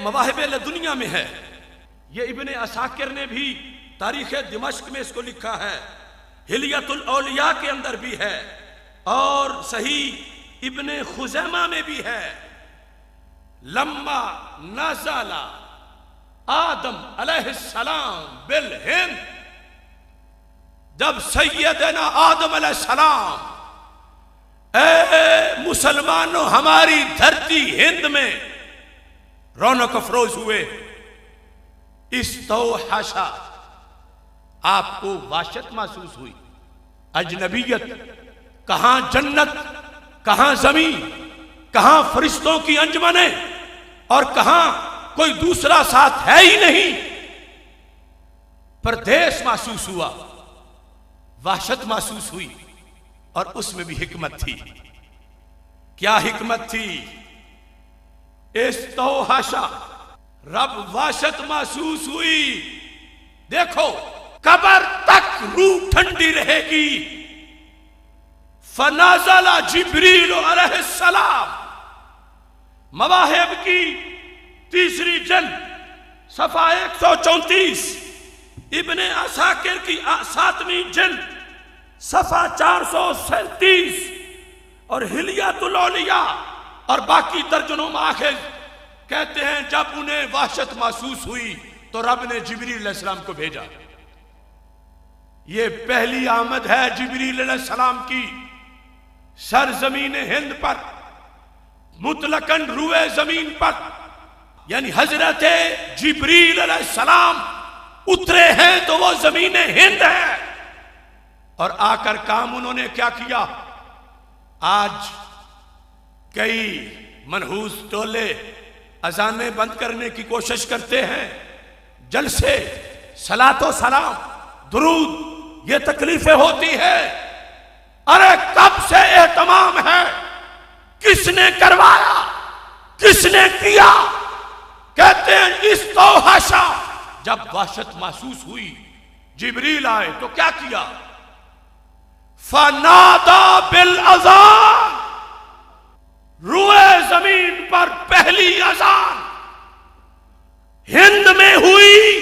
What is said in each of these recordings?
मवाहिब दुनिया में है। ये इब्ने असाकिर ने भी तारीख दिमश्क में इसको लिखा है, हिलियतुल औलिया के अंदर भी है और सही इब्ने खुजैमा में भी है। लम्मा नज़ला आदम अलैहिस्सलाम बिल हिंद, जब सैयदना आदम अलैहिस्सलाम ए मुसलमानों हमारी धरती हिंद में रौनक अफरोज हुए, इस्तौहशा आपको वाशत महसूस हुई, अजनबियत, कहां जन्नत, कहां जमीन, कहां फरिश्तों की अंजमने और कहां कोई दूसरा साथ है ही नहीं। परदेश महसूस हुआ, वाशत महसूस हुई और उसमें भी हिकमत थी। क्या हिकमत थी? इस्तौहशा, रब वाशत महसूस हुई। देखो कब्र तक रूह ठंडी रहेगी। फनाज़ला जिब्रील अलैहिस्सलाम, मवाहिब की तीसरी जल्द सफा 134, इब्ने असाकिर की 7वीं जल्द सफा 437 और हिलियतुल औलिया और बाकी दर्जनों माखिल कहते हैं जब उन्हें वाशत महसूस हुई तो रब ने जिब्रील अलैहिस्सलाम को भेजा। ये पहली आमद है जिब्रील अलैहिस्सलाम की सरजमीन हिंद पर, मुतलकन रुए जमीन पर, यानी हजरत जिब्रील अलैहिस्सलाम उतरे हैं तो वो जमीन हिंद है। और आकर काम उन्होंने क्या किया? आज कई मनहूस टोले अजानें बंद करने की कोशिश करते हैं, जलसे, सलातो सलाम, दुरूद, ये तकलीफें होती है। अरे कब से एहतमाम है, किसने करवाया, किसने किया? कहते हैं इस्तौहशा, जब वाशत महसूस हुई जिब्रील आए तो क्या किया? फनादा बिल अज़ान, रुए जमीन पर पहली अजान हिंद में हुई।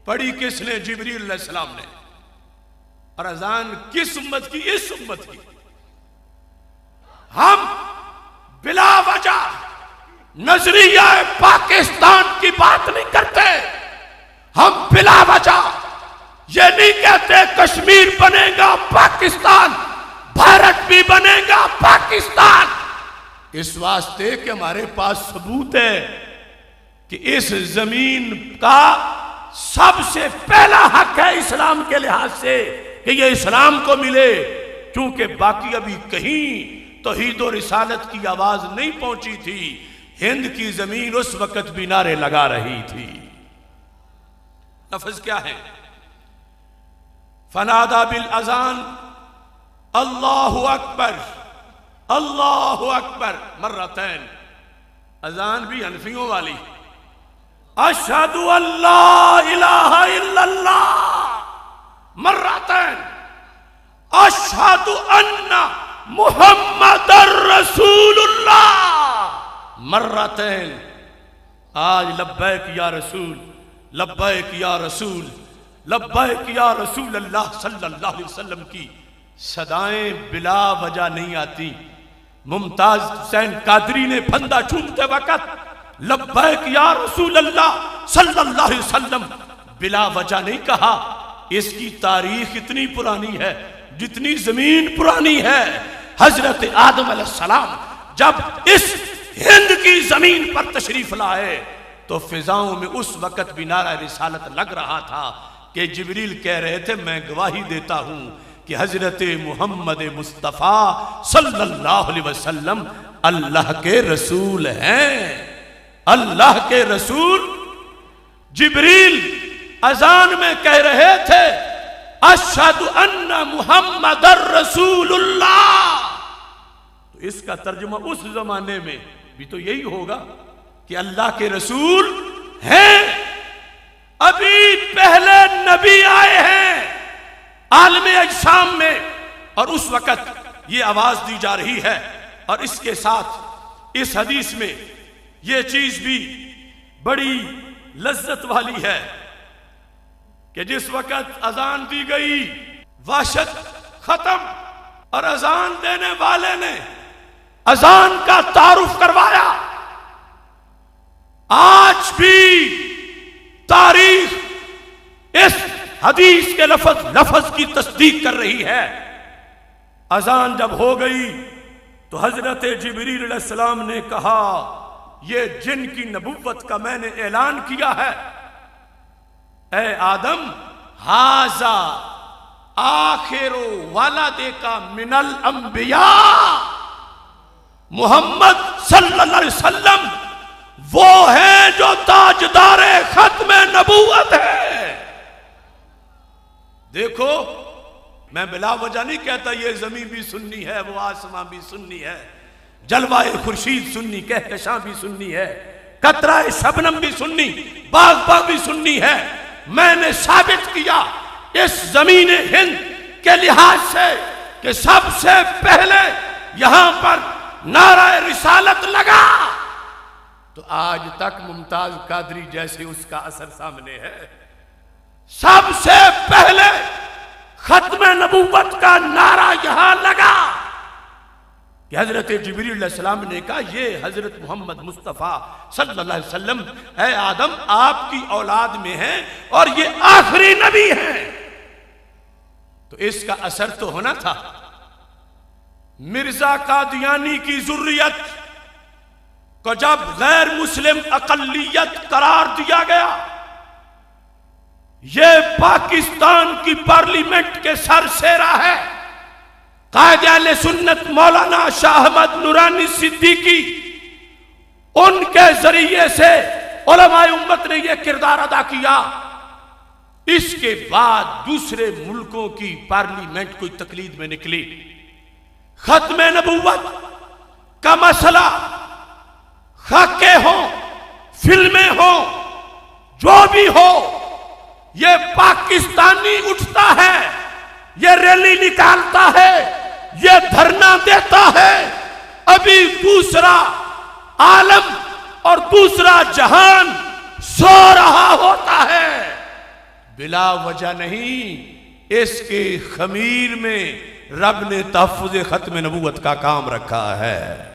पढ़ी किसने? जिब्रील अलैहिस्सलाम ने। और अजान किस उम्मत की? इस उम्मत की। हम बिला वजह नजरिया पाकिस्तान की बात नहीं करते। हम बिला वजह ये नहीं कहते कश्मीर बनेगा पाकिस्तान, भारत भी बनेगा पाकिस्तान। इस वास्ते कि हमारे पास सबूत है कि इस जमीन का सबसे पहला हक है इस्लाम के लिहाज से कि ये इस्लाम को मिले, क्योंकि बाकी अभी कहीं तौहीद और रिसालत की आवाज नहीं पहुंची थी। हिंद की जमीन उस वक्त भी नारे लगा रही थी। लफ्ज क्या है? फनादा बिल अजान, अल्लाहु अकबर, अल्लाहु अकबर मर्रतैन। अजान भी हनफियों वाली, अशहदु अल्ला इलाहा इल्लल्लाह मर्रतैन, अशहदु अन्ना मुहम्मदर रसूलुल्लाह मर्रतैन। आज लब्बैक या रसूल, लब्बैक या रसूल, लब्बैक या रसूल अल्लाह सल्लल्लाहु अलैहि वसल्लम की सदाएं बिला वजह नहीं आती। मुमताज हुसैन कादरी ने फंदा चूमते वक्त लब्बैक या रसूल अल्लाह सल्लल्लाहु अलैहि वसल्लम बिला वजह नहीं कहा। इसकी तारीख इतनी पुरानी है जितनी जमीन पुरानी है। हजरत आदम अलैहिस्सलाम जब इस हिंद की जमीन पर तशरीफ लाए तो फिजाओं में उस वक्त भी नारा रिसालत लग रहा था कि जिब्रील कह रहे थे मैं गवाही देता हूं कि हजरत मोहम्मद मुस्तफ़ा सल्लल्लाहु अलैहि वसल्लम अल्लाह के रसूल हैं, अल्लाह के रसूल। जिब्रील अजान में कह रहे थे अशहदु अन्ना मुहम्मदर रसूलुल्लाह। तो इसका तर्जुमा उस जमाने में भी तो यही होगा कि अल्लाह के रसूल हैं। अभी पहले नबी आए हैं आलमे अजसाम में और उस वक्त ये आवाज दी जा रही है। और इसके साथ इस हदीस में ये चीज भी बड़ी लज्जत वाली है कि जिस वक्त अजान दी गई वहशत खत्म और अजान देने वाले ने अजान का तारुफ करवाया। आज भी तारीख इस हदीस के लफ्ज की तस्दीक कर रही है। अजान जब हो गई तो हजरत जिब्रील अलैहिस्सलाम ने कहा, ये जिन की नबुव्वत का मैंने ऐलान किया है, ए आदम, हाजा आखिरो वालदे का मिनल अंबिया, मोहम्मद सल्लल्लाहु अलैहि वसल्लम वो है जो ताजदारे खत्म नबूवत है। देखो, मैं बिला वजह नहीं कहता ये जमीन भी सुन्नी है, वो आसमां भी सुन्नी है, जलवाए खुर्शीद सुन्नी, कहकशां भी सुन्नी है, कतराए शबनम भी सुन्नी, बाग भी सुन्नी है। मैंने साबित किया इस जमीन हिंद के लिहाज से कि सबसे पहले यहां पर नाराए रिसालत लगा तो आज तक मुमताज कादरी जैसे उसका असर सामने है। सबसे पहले खत्म नबूवत का नारा यहां लगा कि हजरत जिब्रील अलैहिस्सलाम ने कहा, ये हजरत मोहम्मद मुस्तफ़ा सल्लल्लाहु अलैहि वसल्लम है आदम आपकी औलाद में है और ये आखिरी नबी है। तो इसका असर तो होना था। मिर्जा कादियानी की जुर्रियत को जब गैर मुस्लिम अकलियत करार दिया गया, यह पाकिस्तान की पार्लियामेंट के सरसेरा है। कायदे अहले सुन्नत मौलाना शाह अहमद नूरानी सिद्दीकी, उनके जरिए से उलमाए उम्मत ने यह किरदार अदा किया। इसके बाद दूसरे मुल्कों की पार्लियामेंट कोई तकलीद में निकली। खत्म नबूवत का मसला, खाके हो, फिल्में हो, जो भी हो, ये पाकिस्तानी उठता है, ये रैली निकालता है, ये धरना देता है। अभी दूसरा आलम और दूसरा जहान सो रहा होता है। बिला वजह नहीं, इसके खमीर में रब ने तहफ़्फ़ुज़ खत्म नबूवत का काम रखा है।